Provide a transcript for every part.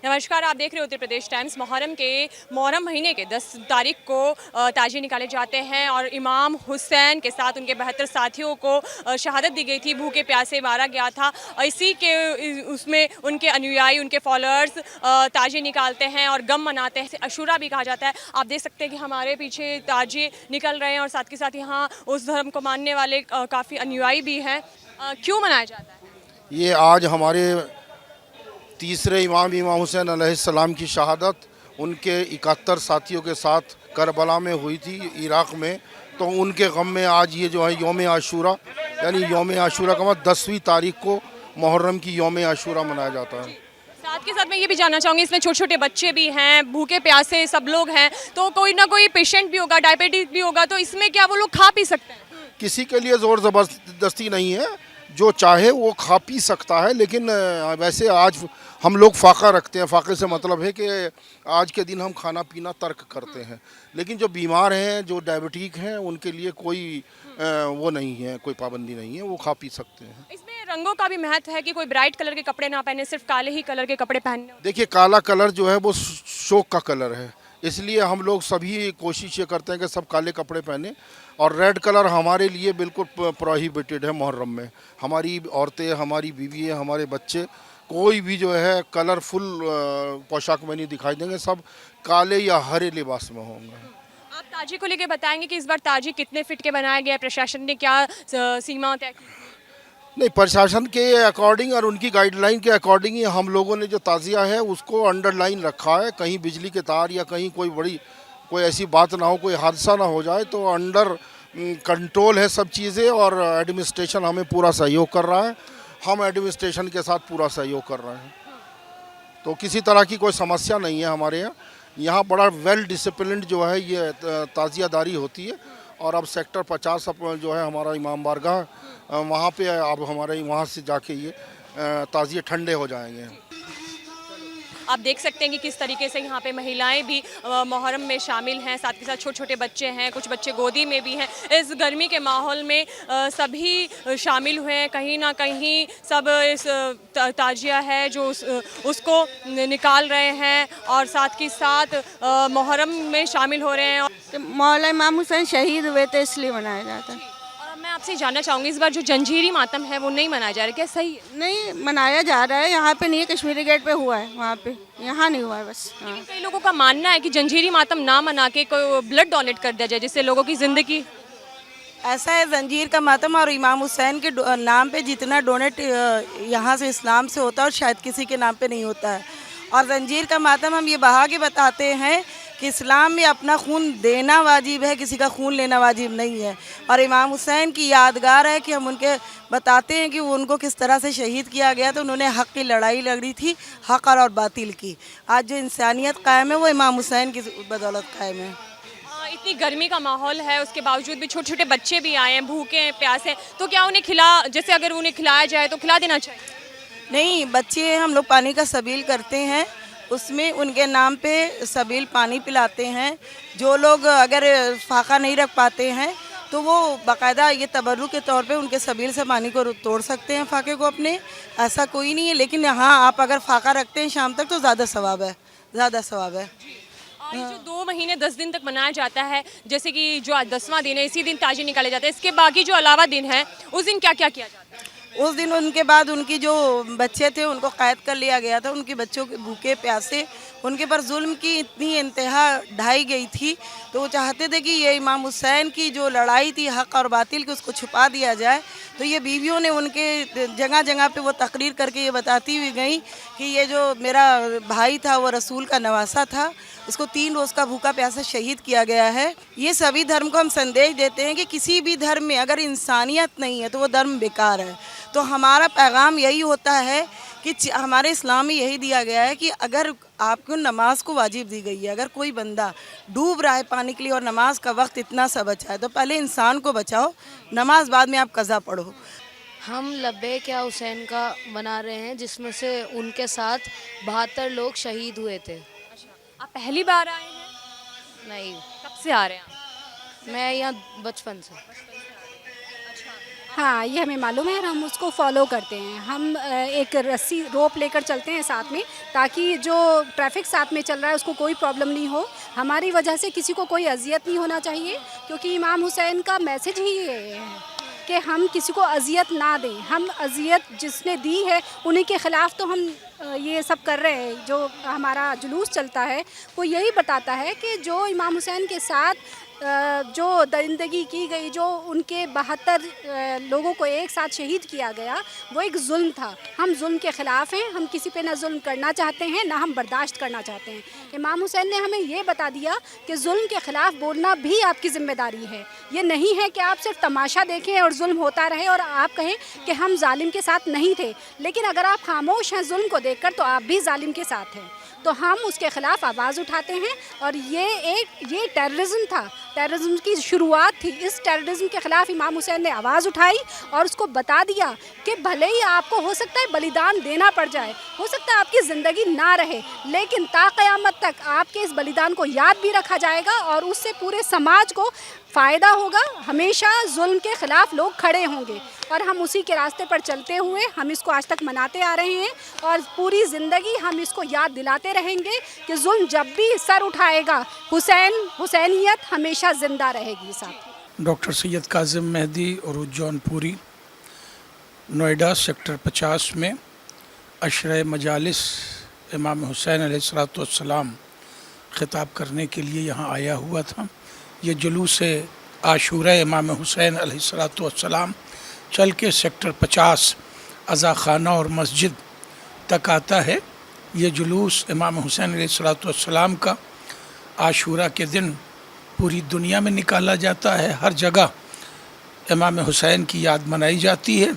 नमस्कार, आप देख रहे हो उत्तर प्रदेश टाइम्स। मुहर्रम महीने के 10 तारीख को ताजिए निकाले जाते हैं और इमाम हुसैन के साथ उनके 72 साथियों को शहादत दी गई थी, भूखे प्यासे मारा गया था। इसी के उसमें उनके अनुयायी, उनके फॉलोअर्स ताजिए निकालते हैं और गम मनाते हैं, अशूरा भी कहा जाता है। आप देख सकते हैं कि हमारे पीछे ताजिए निकल रहे हैं और साथ के साथ यहाँ उस धर्म को मानने वाले काफ़ी अनुयायी भी हैं। क्यों मनाया जाता है? ये आज हमारे तीसरे इमाम हुसैन अलैहिस्सलाम की शहादत उनके 71 साथियों के साथ करबला में हुई थी, इराक़ में। तो उनके गम में आज ये जो है यौम आशूरा, यानी यौम आशूरा का मतलब 10वीं तारीख को मुहर्रम की यौम आशूरा मनाया जाता है। साथ के साथ मैं ये भी जानना चाहूँगी, इसमें छोटे छोटे बच्चे भी हैं, भूखे प्यासे सब लोग हैं, तो कोई ना कोई पेशेंट भी होगा, डायबिटीज भी होगा, तो इसमें क्या वो लोग खा पी सकते हैं? किसी के लिए ज़ोर ज़बरदस्ती नहीं है, जो चाहे वो खा पी सकता है। लेकिन वैसे आज हम लोग फ़ाका रखते हैं। फ़ाके से मतलब है कि आज के दिन हम खाना पीना तर्क करते हैं। लेकिन जो बीमार हैं, जो डायबिटिक हैं, उनके लिए कोई वो नहीं है, कोई पाबंदी नहीं है, वो खा पी सकते हैं। इसमें रंगों का भी महत्व है कि कोई ब्राइट कलर के कपड़े ना पहने, सिर्फ काले ही कलर के कपड़े पहनने। देखिए, काला कलर जो है वो शोक का कलर है, इसलिए हम लोग सभी कोशिश ये करते हैं कि सब काले कपड़े पहने। और रेड कलर हमारे लिए बिल्कुल प्रोहिबिटेड है मुहर्रम में। हमारी औरतें, हमारी बीवी, हमारे बच्चे, कोई भी जो है कलरफुल पोशाक में नहीं दिखाई देंगे, सब काले या हरे लिबास में होंगे। आप ताजी को लेके बताएंगे कि इस बार ताजी कितने फिट के बनाया गया है, प्रशासन ने क्या सीमा तय की? नहीं, प्रशासन के अकॉर्डिंग और उनकी गाइडलाइन के अकॉर्डिंग ही हम लोगों ने जो ताज़िया है उसको अंडरलाइन रखा है। कहीं बिजली के तार या कहीं कोई ऐसी बात ना हो, कोई हादसा ना हो जाए, तो अंडर कंट्रोल है सब चीज़ें। और एडमिनिस्ट्रेशन हमें पूरा सहयोग कर रहा है, हम एडमिनिस्ट्रेशन के साथ पूरा सहयोग कर रहे हैं। तो किसी तरह की कोई समस्या नहीं है हमारे यहाँ। यहाँ बड़ा वेल डिसिप्लिन्ड जो है ये ताज़ियादारी होती है। और अब सेक्टर 50 जो है हमारा इमाम बारगाह, वहाँ पे अब हमारे वहाँ से जाके ये ताज़िए ठंडे हो जाएंगे। आप देख सकते हैं कि किस तरीके से यहाँ पे महिलाएं भी मुहर्रम में शामिल हैं, साथ के साथ छोटे छोटे बच्चे हैं, कुछ बच्चे गोदी में भी हैं। इस गर्मी के माहौल में सभी शामिल हुए हैं। कहीं ना कहीं सब इस ताजिया है जो उसको निकाल रहे हैं और साथ के साथ मुहर्रम में शामिल हो रहे हैं। तो मौला इमाम हुसैन शहीद हुए थे इसलिए मनाया जाता है। मैं आपसे जानना चाहूँगी, इस बार जो जंजीरी मातम है वो नहीं मनाया जा रहा है, क्या सही है? नहीं मनाया जा रहा है, यहाँ पे नहीं है, कश्मीरी गेट पे हुआ है, वहाँ पे, यहाँ नहीं हुआ है बस। हाँ। कई लोगों का मानना है कि जंजीरी मातम ना मना के कोई ब्लड डोनेट कर दिया जाए, जिससे लोगों की ज़िंदगी। ऐसा है, जंजीर का मातम और इमाम हुसैन के नाम पे जितना डोनेट यहाँ से इस्लाम से होता है और शायद किसी के नाम पे नहीं होता है। और जंजीर का मातम हम ये बहा के बताते हैं कि इस्लाम में अपना खून देना वाजिब है, किसी का खून लेना वाजिब नहीं है। और इमाम हुसैन की यादगार है कि हम उनके बताते हैं कि वो उनको किस तरह से शहीद किया गया। तो उन्होंने हक़ की लड़ाई लड़ी थी, हक़ और बातिल की। आज जो इंसानियत कायम है वो इमाम हुसैन की बदौलत कायम है। इतनी गर्मी का माहौल है, उसके बावजूद भी छोटे छोटे बच्चे भी आए हैं, भूखे हैं, प्यासे, तो क्या उन्हें जैसे अगर उन्हें खिलाया जाए तो खिला देना चाहिए? नहीं, बच्चे हम लोग पानी का सबील करते हैं, उसमें उनके नाम पे सबील पानी पिलाते हैं। जो लोग अगर फाका नहीं रख पाते हैं तो वो बाकायदा ये तबर्रुक के तौर पे उनके सबील से पानी को तोड़ सकते हैं, फाके को अपने। ऐसा कोई नहीं है, लेकिन हाँ, आप अगर फाका रखते हैं शाम तक तो ज़्यादा सवाब है, ज़्यादा सवाब है। और ये जो 2 महीने 10 दिन तक मनाया जाता है, जैसे कि जो आज 10वां दिन है, इसी दिन ताजिए निकाले जाते हैं, इसके बाकी जो अलावा दिन है उस दिन क्या क्या किया जाता है? उस दिन उनके बाद उनकी जो बच्चे थे उनको कैद कर लिया गया था। उनके बच्चों के भूखे प्यासे, उनके पर जुल्म की इतनी इंतहा ढाई गई थी, तो वो चाहते थे कि ये इमाम हुसैन की जो लड़ाई थी हक़ और बातिल की, उसको छुपा दिया जाए। तो ये बीवियों ने उनके जगह जगह पे वो तकरीर करके ये बताती हुई गई कि ये जो मेरा भाई था वो रसूल का नवासा था, इसको 3 रोज़ का भूखा प्यासा शहीद किया गया है। ये सभी धर्म को हम संदेश देते हैं कि किसी भी धर्म में अगर इंसानियत नहीं है तो वो धर्म बेकार है। तो हमारा पैगाम यही होता है कि हमारे इस्लाम में यही दिया गया है कि अगर आपको नमाज को वाजिब दी गई है, अगर कोई बंदा डूब रहा है पानी के लिए और नमाज का वक्त इतना सा बचा है, तो पहले इंसान को बचाओ, नमाज बाद में आप कज़ा पढ़ो। हम लब्बैक या हुसैन का मना रहे हैं, जिसमें से उनके साथ 72 लोग शहीद हुए थे। आप पहली बार आए हैं? नहीं, कब से आ रहे हैं आप? मैं यहाँ बचपन से। अच्छा, हाँ, ये हमें मालूम है और हम उसको फॉलो करते हैं। हम एक रस्सी रोप लेकर चलते हैं साथ में, ताकि जो ट्रैफिक साथ में चल रहा है उसको कोई प्रॉब्लम नहीं हो। हमारी वजह से किसी को कोई अज़ियत नहीं होना चाहिए, क्योंकि इमाम हुसैन का मैसेज ही ये है कि हम किसी को अज़ियत ना दें। हम अज़ियत जिसने दी है उन्हीं के ख़िलाफ़ तो हम ये सब कर रहे हैं। जो हमारा जुलूस चलता है वो यही बताता है कि जो इमाम हुसैन के साथ जो दरिंदगी की गई, जो उनके 72 लोगों को एक साथ शहीद किया गया, वो एक जुल्म था। हम जुल्म के ख़िलाफ़ हैं, हम किसी पे ना जुल्म करना चाहते हैं ना हम बर्दाश्त करना चाहते हैं। इमाम हुसैन ने हमें ये बता दिया कि जुल्म के ख़िलाफ़ बोलना भी आपकी ज़िम्मेदारी है। ये नहीं है कि आप सिर्फ तमाशा देखें और जुल्म होता रहे और आप कहें कि हम जालिम के साथ नहीं थे, लेकिन अगर आप खामोश हैं जुल्म को देखकर तो आप भी जालिम के साथ हैं। तो हम उसके ख़िलाफ़ आवाज़ उठाते हैं और ये टेररिज्म था, टेररिज्म की शुरुआत थी। इस टेररिज्म के ख़िलाफ़ इमाम हुसैन ने आवाज़ उठाई और उसको बता दिया कि भले ही आपको हो सकता है बलिदान देना पड़ जाए, हो सकता है आपकी ज़िंदगी ना रहे, लेकिन ता क़यामत तक आपके इस बलिदान को याद भी रखा जाएगा और उससे पूरे समाज को फ़ायदा होगा। हमेशा जुल्म के ख़िलाफ़ लोग खड़े होंगे और हम उसी के रास्ते पर चलते हुए हम इसको आज तक मनाते आ रहे हैं और पूरी ज़िंदगी हम इसको याद दिलाते रहेंगे कि जुल्म जब भी सर उठाएगा, हुसैनियत हमेशा ज़िंदा रहेगी। साथ डॉक्टर सैयद काज़िम मेहदी और जौनपुरी नोएडा सेक्टर 50 में अशरा मजालिस इमाम हुसैन अलैहिस्सलाम ख़िताब करने के लिए यहाँ आया हुआ था। ये जुलूस आशूरा इमाम हुसैन अलैहिस्सलाम चल के सेक्टर 50 अज़ा खाना और मस्जिद तक आता है। ये जुलूस इमाम हुसैन अलैहिस्सलाम का आशूरा के दिन पूरी दुनिया में निकाला जाता है। हर जगह इमाम हुसैन की याद मनाई जाती है।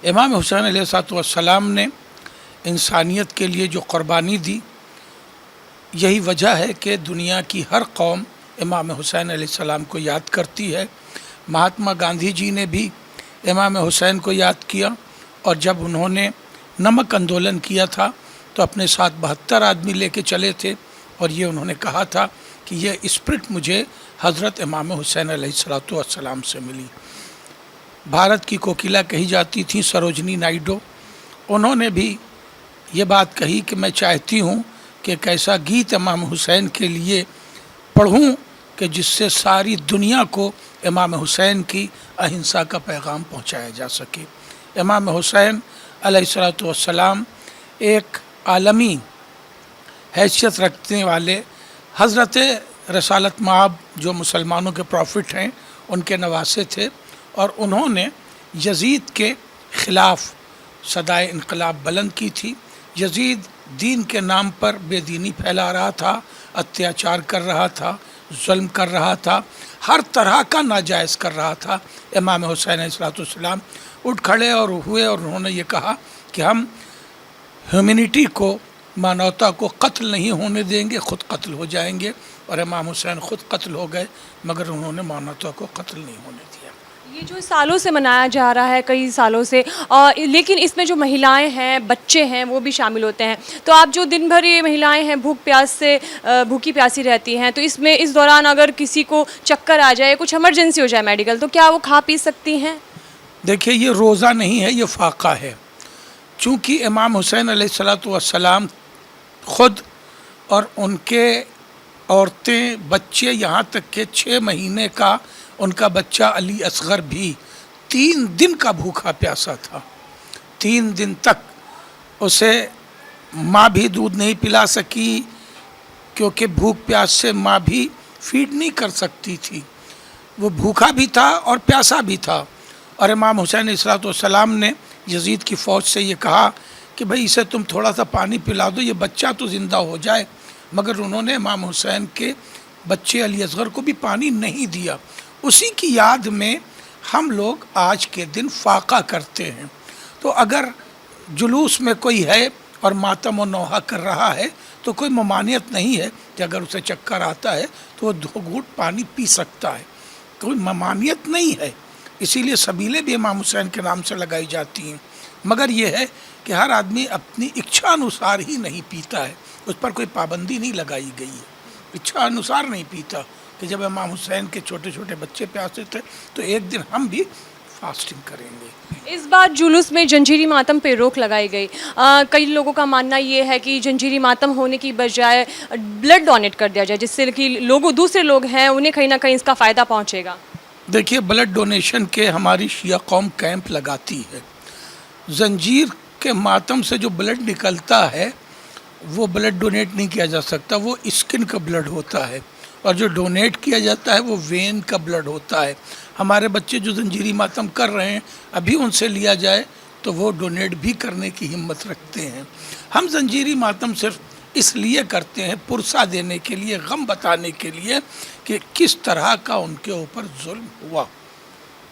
इमाम हुसैन अलैहिस्सलाम ने इंसानियत के लिए जो क़ुरबानी दी, यही वजह है कि दुनिया की हर कौम इमाम हुसैन अलैहिस्सलाम को याद करती है। महात्मा गांधी जी ने भी इमाम हुसैन को याद किया और जब उन्होंने नमक आंदोलन किया था तो अपने साथ 72 आदमी लेके चले थे और ये उन्होंने कहा था कि ये स्पिरिट मुझे हज़रत इमाम हुसैन अलैहिस्सलाम से मिली। भारत की कोकिला कही जाती थी सरोजनी नायडू, उन्होंने भी ये बात कही कि मैं चाहती हूँ कि एक ऐसा गीत इमाम हुसैन के लिए पढ़ूँ कि जिससे सारी दुनिया को इमाम हुसैन की अहिंसा का पैगाम पहुँचाया जा सके। इमाम हुसैन अलैहिस्सलाम एक आलमी हैसियत रखने वाले हज़रत रसालत मआब जो मुसलमानों के प्रॉफिट हैं उनके नवासे थे और उन्होंने यजीद के ख़िलाफ़ सदाए इनकलाब बुलंद की थी। यजीद दीन के नाम पर बेदीनी फैला रहा था, अत्याचार कर रहा था, जुल्म कर रहा था, हर तरह का नाजायज़ कर रहा था। इमाम हुसैन अलैहिस्सलाम उठ खड़े और हुए और उन्होंने ये कहा कि हम ह्यूमैनिटी को, मानवता को कत्ल नहीं होने देंगे, ख़ुद कत्ल हो जाएंगे। और इमाम हुसैन ख़ुद कत्ल हो गए मगर उन्होंने मानवता को कत्ल नहीं होने दिया। ये जो सालों से मनाया जा रहा है, कई सालों से, लेकिन इसमें जो महिलाएं हैं, बच्चे हैं, वो भी शामिल होते हैं। तो आप जो दिन भर ये महिलाएं हैं भूखी प्यासी रहती हैं, तो इसमें इस दौरान अगर किसी को चक्कर आ जाए, कुछ इमरजेंसी हो जाए मेडिकल, तो क्या वो खा पी सकती हैं? देखिए, ये रोज़ा नहीं है, ये फाका है। चूँकि इमाम हुसैन अलैहिस्सलाम ख़ुद और उनके औरतें, बच्चे, यहाँ तक के 6 महीने का उनका बच्चा अली असगर भी 3 दिन का भूखा प्यासा था। 3 दिन तक उसे माँ भी दूध नहीं पिला सकी, क्योंकि भूख प्यास से माँ भी फीड नहीं कर सकती थी। वो भूखा भी था और प्यासा भी था। और इमाम हुसैन अलैहिस्सलाम ने यजीद की फ़ौज से ये कहा कि भाई इसे तुम थोड़ा सा पानी पिला दो, ये बच्चा तो ज़िंदा हो जाए। मगर उन्होंने इमाम हुसैन के बच्चे अली असगर को भी पानी नहीं दिया। उसी की याद में हम लोग आज के दिन फाका करते हैं। तो अगर जुलूस में कोई है और मातम व नौहा कर रहा है तो कोई ममानियत नहीं है कि अगर उसे चक्कर आता है तो वो 2 घूंट पानी पी सकता है, कोई ममानियत नहीं है। इसीलिए सबीलें भी इमाम हुसैन के नाम से लगाई जाती हैं। मगर ये है कि हर आदमी अपनी इच्छा अनुसार ही नहीं पीता है, उस पर कोई पाबंदी नहीं लगाई गई है, इच्छा अनुसार नहीं पीता। कि जब इमाम हुसैन के छोटे छोटे बच्चे प्यासे थे तो एक दिन हम भी फास्टिंग करेंगे। इस बार जुलूस में जंजीरी मातम पे रोक लगाई गई। कई लोगों का मानना ये है कि जंजीरी मातम होने की बजाय ब्लड डोनेट कर दिया जाए, जिससे कि लोगों दूसरे लोग हैं उन्हें कहीं ना कहीं इसका फ़ायदा पहुंचेगा। देखिए, ब्लड डोनेशन के हमारी शिया कौम कैंप लगाती है। जंजीर के मातम से जो ब्लड निकलता है वो ब्लड डोनेट नहीं किया जा सकता, वो स्किन का ब्लड होता है, और जो डोनेट किया जाता है वो वेन का ब्लड होता है। हमारे बच्चे जो जंजीरी मातम कर रहे हैं, अभी उनसे लिया जाए तो वो डोनेट भी करने की हिम्मत रखते हैं। हम जंजीरी मातम सिर्फ इसलिए करते हैं, पुरसा देने के लिए, गम बताने के लिए कि किस तरह का उनके ऊपर जुल्म हुआ,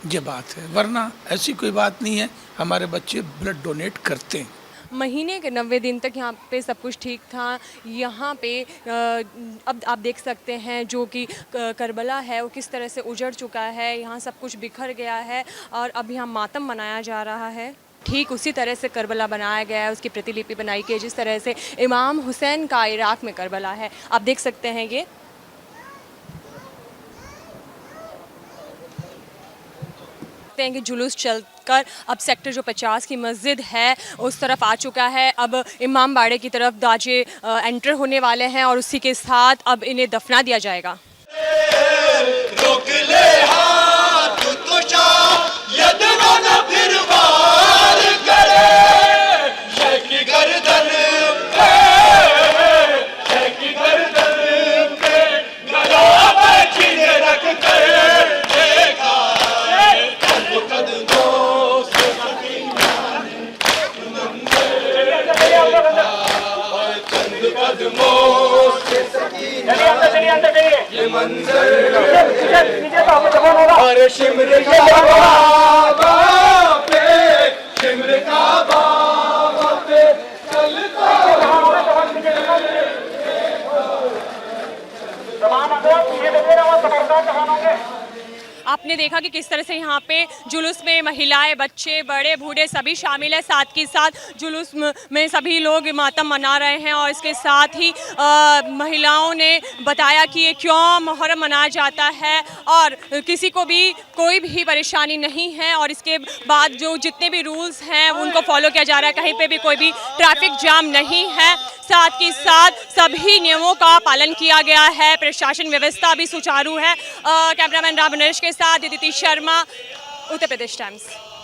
ये बात है। वरना ऐसी कोई बात नहीं है, हमारे बच्चे ब्लड डोनेट करते हैं। महीने के 90 दिन तक यहाँ पे सब कुछ ठीक था। यहाँ पे अब आप देख सकते हैं जो कि करबला है वो किस तरह से उजड़ चुका है, यहाँ सब कुछ बिखर गया है और अब यहाँ मातम मनाया जा रहा है। ठीक उसी तरह से करबला बनाया गया है, उसकी प्रतिलिपि बनाई गई है जिस तरह से इमाम हुसैन का इराक़ में करबला है। आप देख सकते हैं ये हैं कि जुलूस चलकर अब सेक्टर जो 50 की मस्जिद है उस तरफ आ चुका है। अब इमाम बाड़े की तरफ दाजे एंटर होने वाले हैं और उसी के साथ अब इन्हें दफना दिया जाएगा। आपने देखा कि किस तरह से यहाँ पे जुलूस में महिलाएं, बच्चे, बड़े, बूढ़े सभी शामिल है। साथ के साथ जुलूस में सभी लोग मातम मना रहे हैं और इसके साथ ही महिलाओं ने बताया कि ये क्यों मुहर्रम मनाया जाता है और किसी को भी कोई भी परेशानी नहीं है। और इसके बाद जो जितने भी रूल्स हैं उनको फॉलो किया जा रहा है, कहीं पे भी कोई भी ट्रैफिक जाम नहीं है। साथ के साथ सभी नियमों का पालन किया गया है, प्रशासन व्यवस्था भी सुचारू है। कैमरामैन राम नरेश के साथ दिति शर्मा, उत्तर प्रदेश टाइम्स।